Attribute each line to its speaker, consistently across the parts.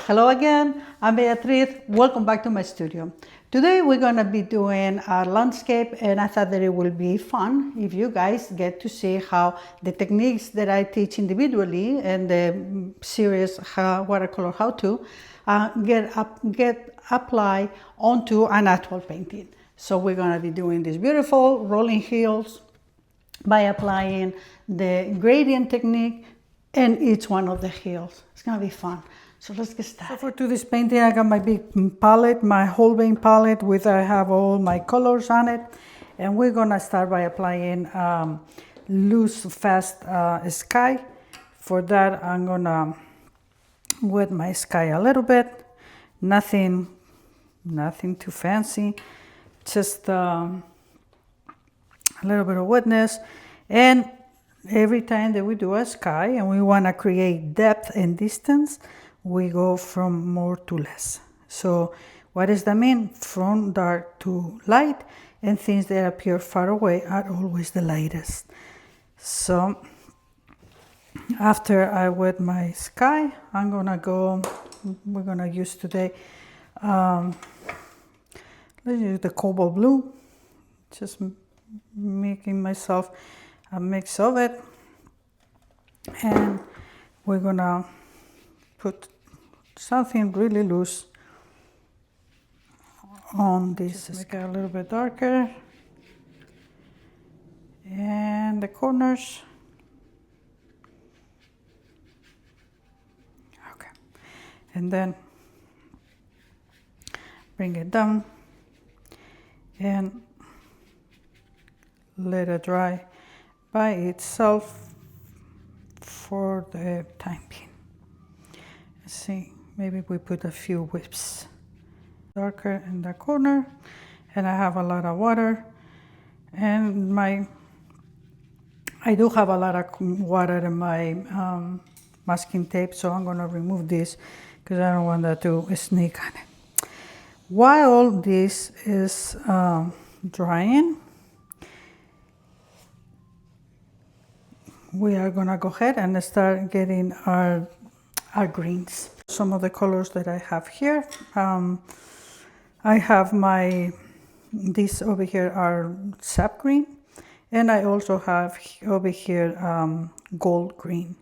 Speaker 1: Hello again, I'm Beatriz. Welcome back to my studio. Today we're going to be doing a landscape, and I thought that it will be fun if you guys get to see how the techniques that I teach individually in the series Watercolor How-To get applied onto an actual painting. So we're going to be doing these beautiful rolling hills by applying the gradient technique in each one of the hills. It's going to be fun. So let's get started. So for today's painting, I got my big palette, my whole vein palette with I have all my colors on it. And we're going to start by applying loose, fast sky. For that, I'm going to wet my sky a little bit. Nothing too fancy. Just a little bit of wetness. And every time that we do a sky and we want to create depth and distance, we go from more to less. So what does that mean? From dark to light, and things that appear far away are always the lightest. So after I wet my sky, we're gonna use today, let's use the cobalt blue, just making myself a mix of it. And we're gonna put something really loose on this. Just make it a little bit darker, and the corners. Okay, and then bring it down and let it dry by itself for the time being. Let's see, maybe we put a few whips darker in the corner, and I have a lot of water, and I do have a lot of water in my masking tape, so I'm going to remove this because I don't want that to sneak on it. While this is drying, we are going to go ahead and start getting our greens. Some of the colors that I have here, I have these over here are sap green, and I also have over here gold green.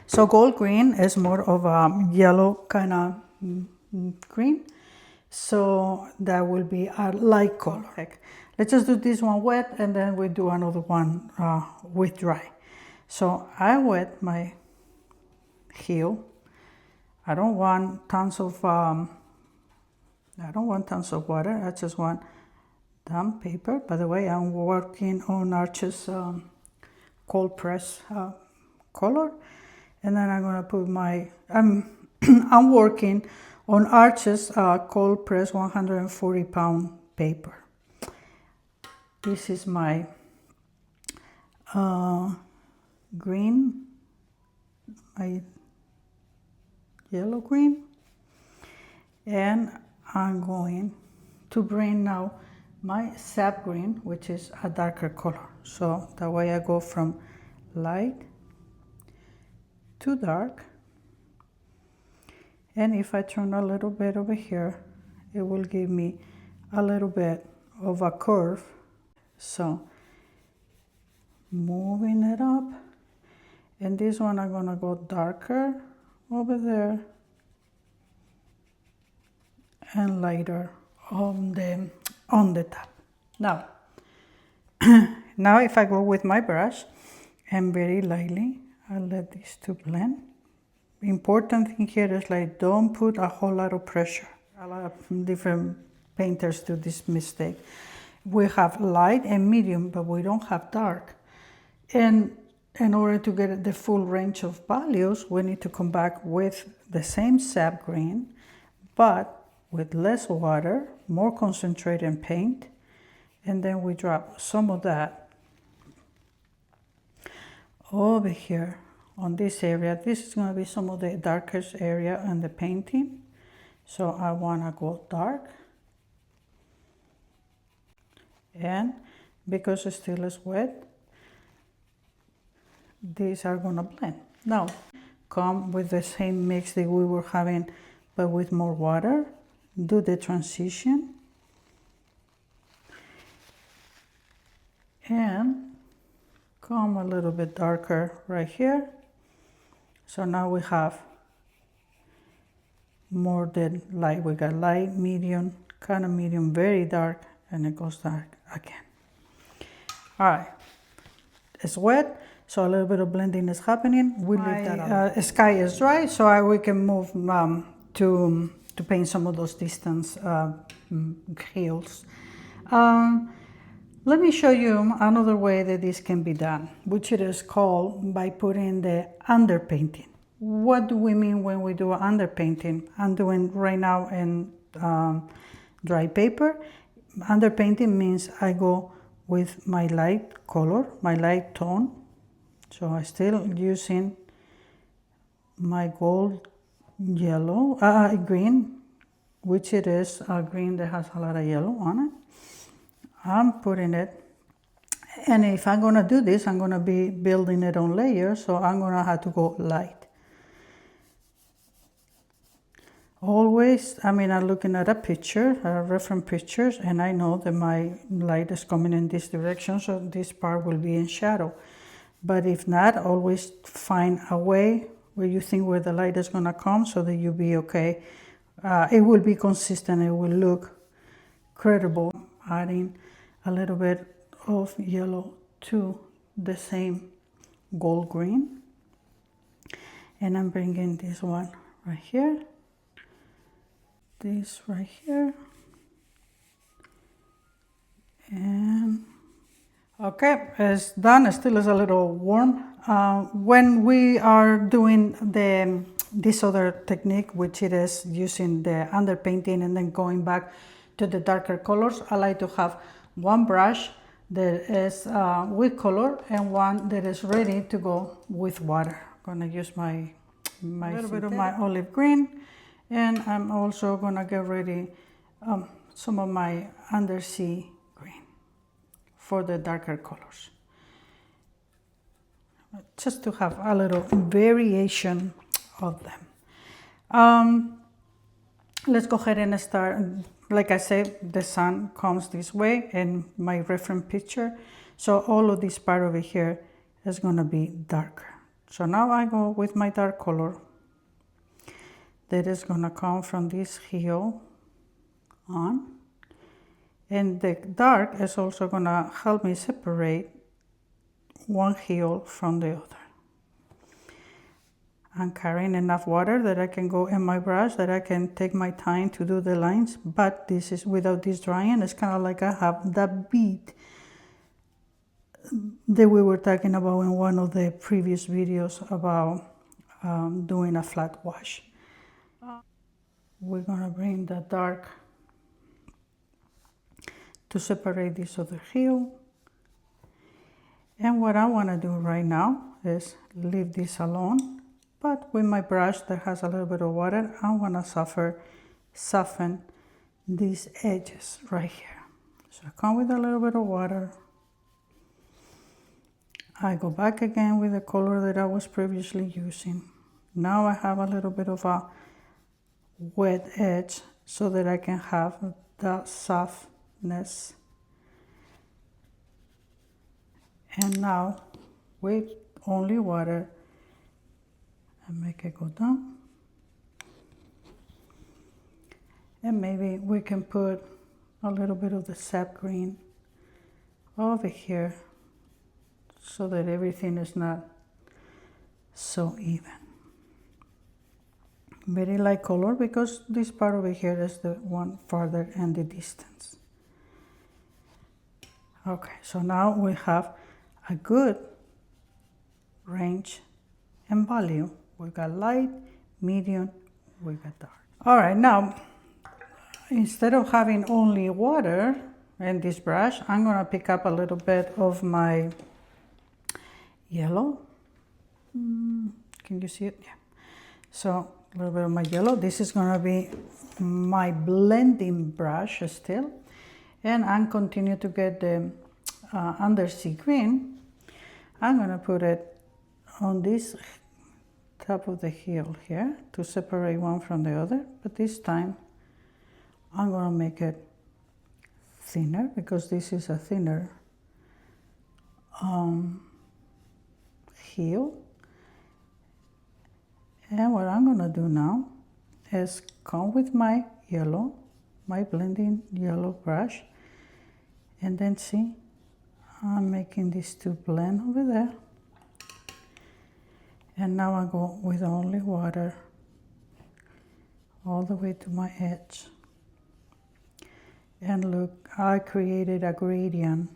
Speaker 1: So gold green is more of a yellow kind of green, so that will be a light color. Let's just do this one wet, and then we do another one with dry. So I wet my hill. I don't want tons of water. I just want damp paper. By the way, I'm working on Arches cold press color, and then I'm gonna put I'm working on Arches cold press 140 pound paper. This is my green, my yellow green, and I'm going to bring now my sap green, which is a darker color. So that way I go from light to dark, and if I turn a little bit over here, it will give me a little bit of a curve. So moving it up, and this one I'm gonna go darker over there and lighter on the top. Now now if I go with my brush and very lightly I let these two blend. Important thing here is like don't put a whole lot of pressure. A lot of different painters do this mistake. We have light and medium, but we don't have dark, and in order to get the full range of values, we need to come back with the same sap green, but with less water, more concentrated paint, and then we drop some of that over here on this area. This is going to be some of the darkest area in the painting, so I want to go dark, and because it still is wet, these are going to blend. Now come with the same mix that we were having, but with more water. Do the transition. And come a little bit darker right here. So now we have more than light. We got light, medium, kind of medium, very dark, and it goes dark again. All right, it's wet, so a little bit of blending is happening. We leave that on. Sky is dry, so we can move to paint some of those distance hills. Let me show you another way that this can be done, which it is called by putting the underpainting. What do we mean when we do underpainting? I'm doing right now in dry paper. Underpainting means I go with my light color, my light tone. So I'm still using my gold yellow, green, which it is a green that has a lot of yellow on it. I'm putting it, and if I'm gonna do this, I'm gonna be building it on layers, so I'm gonna have to go light. Always, I'm looking at a picture, reference pictures, and I know that my light is coming in this direction, so this part will be in shadow. But if not, always find a way where you think where the light is gonna come so that you'll be okay. It will be consistent, it will look credible. Adding a little bit of yellow to the same gold green. And I'm bringing this one right here. This right here. And okay, it's done. It still is a little warm. When we are doing this other technique, which it is using the underpainting and then going back to the darker colors, I like to have one brush that is with color and one that is ready to go with water. I'm gonna use my little bit of my olive green, and I'm also gonna get ready some of my Undersea green for the darker colors, just to have a little variation of them. Let's go ahead and start. Like I said, the sun comes this way in my reference picture, so all of this part over here is going to be darker. So now I go with my dark color that is going to come from this heel on, and the dark is also going to help me separate one heel from the other. I'm carrying enough water that I can go in my brush, that I can take my time to do the lines, but this is without this drying. It's kind of like I have that bead that we were talking about in one of the previous videos about doing a flat wash. We're gonna bring the dark to separate this other heel. And what I wanna do right now is leave this alone. But with my brush that has a little bit of water, I want to soften these edges right here. So I come with a little bit of water. I go back again with the color that I was previously using. Now I have a little bit of a wet edge so that I can have that softness. And now with only water, and make it go down. And maybe we can put a little bit of the sap green over here so that everything is not so even. Very light color because this part over here is the one farther in the distance. Okay, so now we have a good range and value. We got light, medium, we got dark. All right, now, instead of having only water in this brush, I'm gonna pick up a little bit of my yellow. Can you see it? Yeah. So, a little bit of my yellow. This is gonna be my blending brush still. And I'm continue to get the Undersea green. I'm gonna put it on this top of the heel here to separate one from the other, but this time I'm gonna make it thinner because this is a thinner heel. And what I'm gonna do now is come with my yellow, my blending yellow brush, and then see, I'm making these two blend over there. And now I go with only water all the way to my edge. And look, I created a gradient.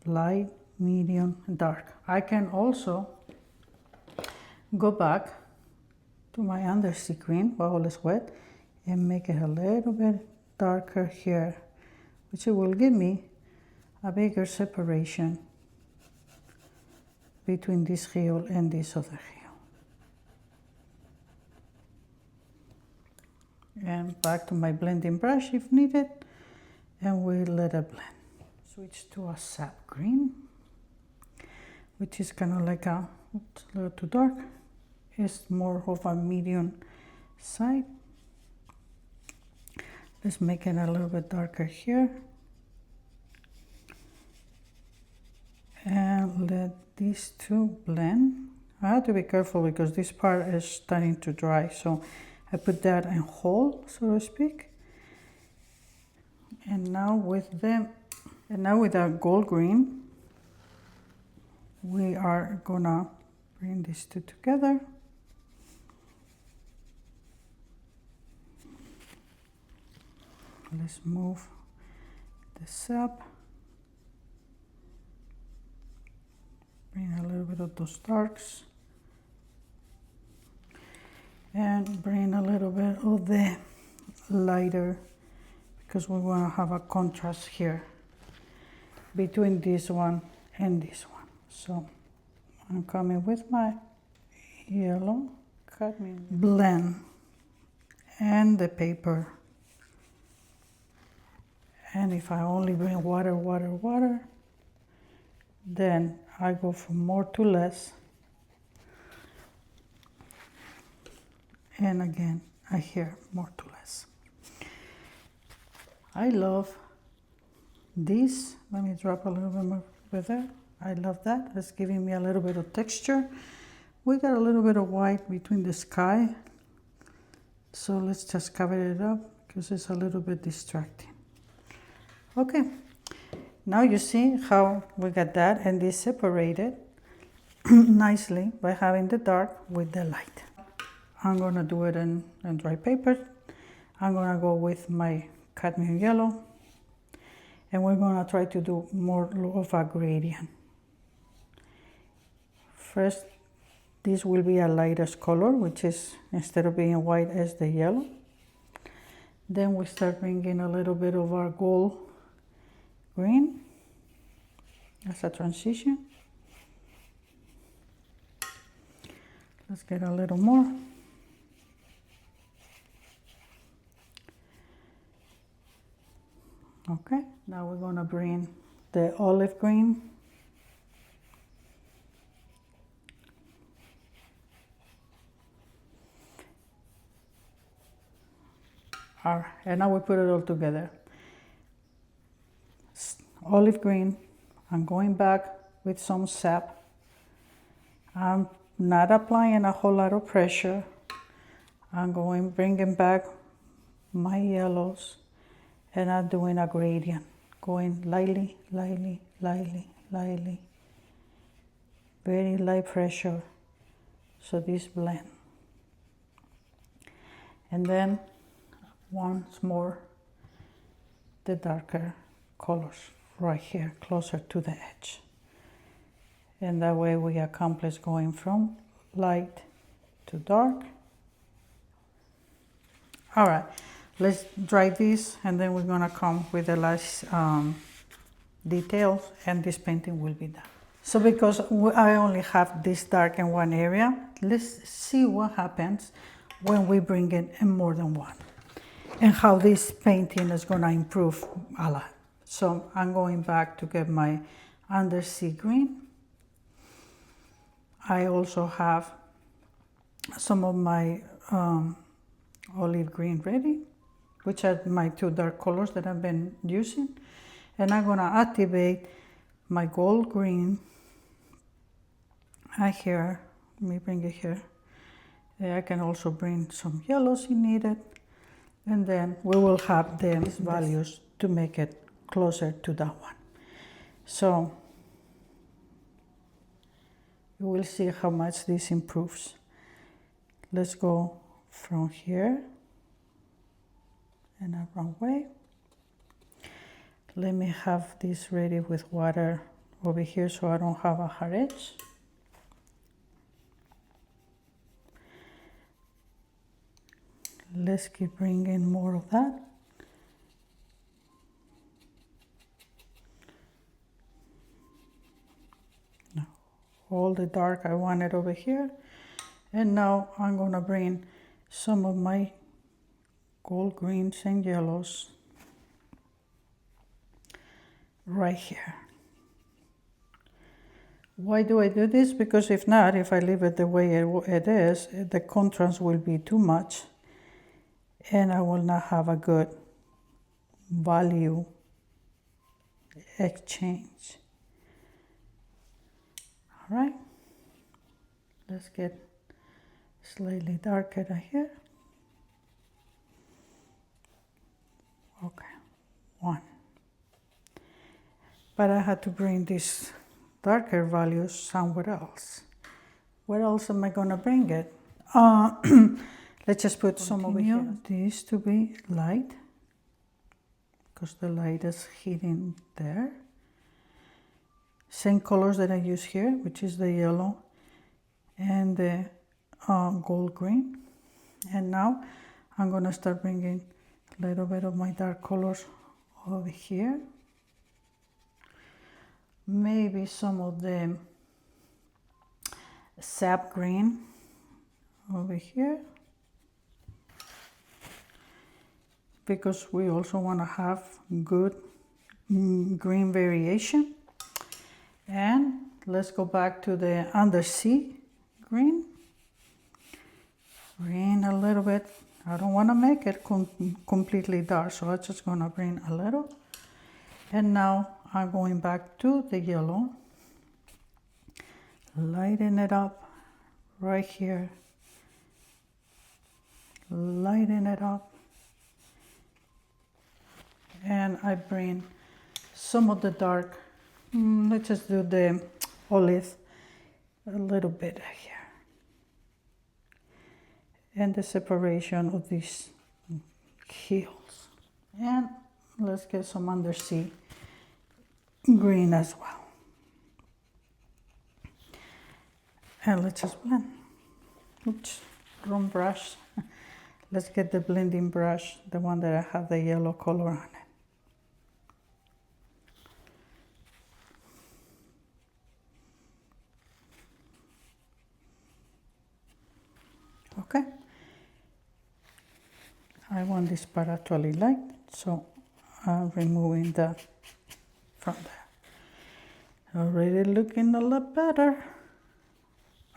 Speaker 1: Light, medium, dark. I can also go back to my Undersea green while it's wet and make it a little bit darker here, which will give me a bigger separation between this heel and this other heel. And back to my blending brush if needed, and we let it blend. Switch to a sap green, which is kind of like a little too dark. It's more of a medium side. Let's make it a little bit darker here. And let these two blend. I have to be careful because this part is starting to dry, so I put that in hold, so to speak. And now with our gold green, we are gonna bring these two together. Let's move the sap. Bring a little bit of those darks. And bring a little bit of the lighter, because we want to have a contrast here between this one and this one. So I'm coming with my yellow cadmium blend and the paper. And if I only bring water, then I go from more to less. And again, I hear more to less. I love this. Let me drop a little bit more with it. I love that. It's giving me a little bit of texture. We got a little bit of white between the sky. So let's just cover it up because it's a little bit distracting. Okay, now you see how we got that and this separated nicely by having the dark with the light. I'm gonna do it in dry paper. I'm gonna go with my cadmium yellow and we're gonna try to do more of a gradient. First, this will be a lightest color, which is, instead of being white, as the yellow. Then we start bringing a little bit of our gold green as a transition. Let's get a little more. Okay, now we're gonna bring the olive green. All right, and now we put it all together. Olive green, I'm going back with some sap. I'm not applying a whole lot of pressure. I'm bringing back my yellows, and I'm doing a gradient, going lightly, lightly, lightly, lightly. Very light pressure, so this blend. And then once more, the darker colors right here, closer to the edge. And that way we accomplish going from light to dark. All right, let's dry this and then we're gonna come with the last details and this painting will be done. So because I only have this dark in one area, let's see what happens when we bring it in more than one and how this painting is gonna improve a lot. So I'm going back to get my Undersea green. I also have some of my olive green ready, which are my two dark colors that I've been using. And I'm gonna activate my gold green right here. Let me bring it here. I can also bring some yellows if needed. And then we will have these values to make it closer to that one. So you will see how much this improves. Let's go from here and a wrong way. Let me have this ready with water over here so I don't have a hard edge. Let's keep bringing more of that. Now, all the dark I wanted over here. And now I'm gonna bring some of my gold greens and yellows right here. Why do I do this? Because if not, if I leave it the way it is, the contrast will be too much and I will not have a good value exchange. All right, let's get slightly darker right here. Okay, one. But I had to bring these darker values somewhere else. Where else am I gonna bring it? Let's just put some over here. This to be light, because the light is hitting there. Same colors that I use here, which is the yellow and the gold green. And now I'm gonna start bringing a little bit of my dark colors over here. Maybe some of the sap green over here, because we also want to have good green variation. And let's go back to the Undersea green. Bring a little bit. I don't want to make it completely dark, so I'm just going to bring a little. And now I'm going back to the yellow, lighten it up right here, lighten it up, and I bring some of the dark, let's just do the olive a little bit here, and the separation of these heels, and let's get some Undersea green as well. And let's just blend. Oops, wrong brush. Let's get the blending brush, the one that I have the yellow color on it. Okay. I want this part actually light, so I'm removing that from there. Already looking a lot better.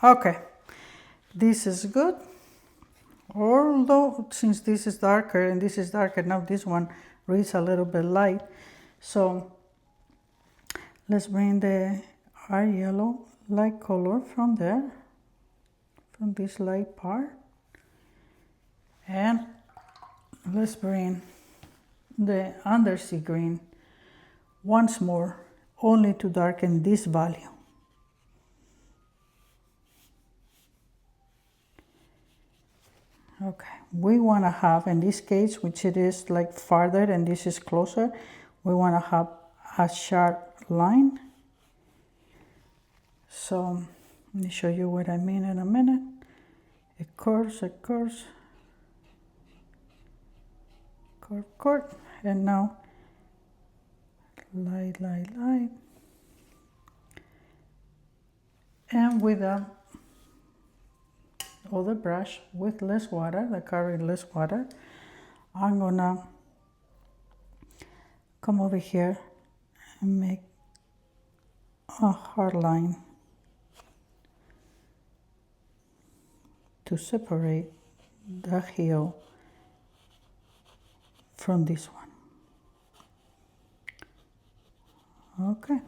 Speaker 1: Okay, this is good. Although since this is darker and this is darker, now this one reads a little bit light. So let's bring our yellow light color from there, from this light part. And let's bring the Undersea green once more, only to darken this value. Okay, we want to have, in this case, which it is like farther and this is closer, we want to have a sharp line. So let me show you what I mean in a minute. It curves, curve, curve, and now light, light, light. And with a other brush with less water, that carry less water, I'm gonna come over here and make a hard line to separate the heel from this one. Okay,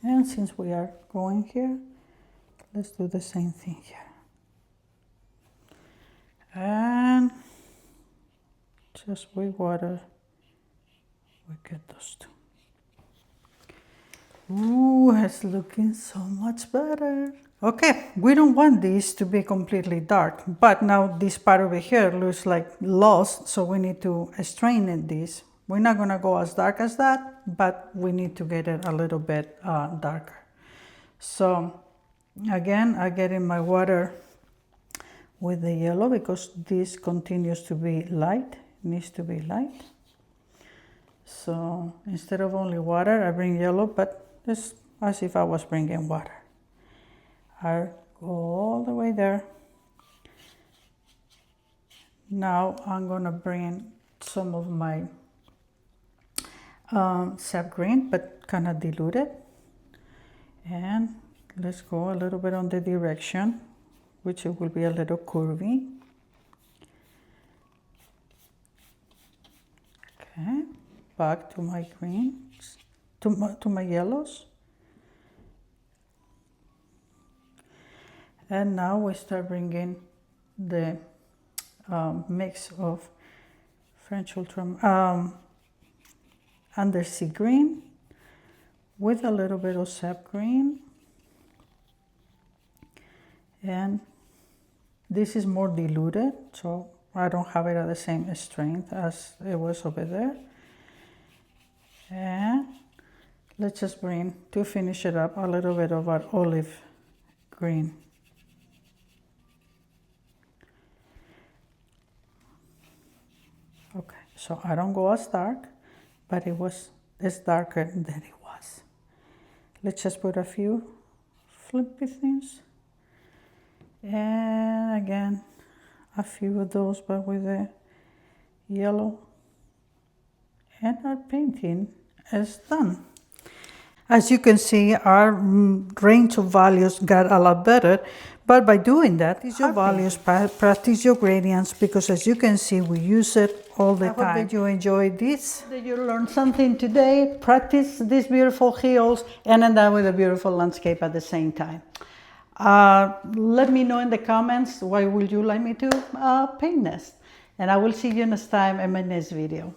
Speaker 1: and since we are going here, let's do the same thing here. And just with water, we get those two. Ooh, it's looking so much better. Okay, we don't want this to be completely dark, but now this part over here looks like lost, so we need to strain this. We're not gonna go as dark as that, but we need to get it a little bit darker. So again, I get in my water with the yellow because this continues to be light, needs to be light. So instead of only water, I bring yellow, but it's as if I was bringing water. I go all the way there. Now I'm gonna bring some of my sap green, but kind of diluted. And let's go a little bit on the direction, which it will be a little curvy. Okay, back to my greens, to my yellows. And now we start bringing the mix of French Undersea green with a little bit of sap green. And this is more diluted, so I don't have it at the same strength as it was over there. And let's just bring, to finish it up, a little bit of our olive green. Okay, so I don't go as dark, but it's darker than it was. Let's just put a few flippy things. And again, a few of those, but with the yellow. And our painting is done. As you can see, our range of values got a lot better, but by doing that, practice your values, practice your gradients, because as you can see, we use it all the time. I hope that you enjoyed this, that you learned something today, practice these beautiful hills, and end up with a beautiful landscape at the same time. Let me know in the comments, why would you like me to paint this? And I will see you next time in my next video.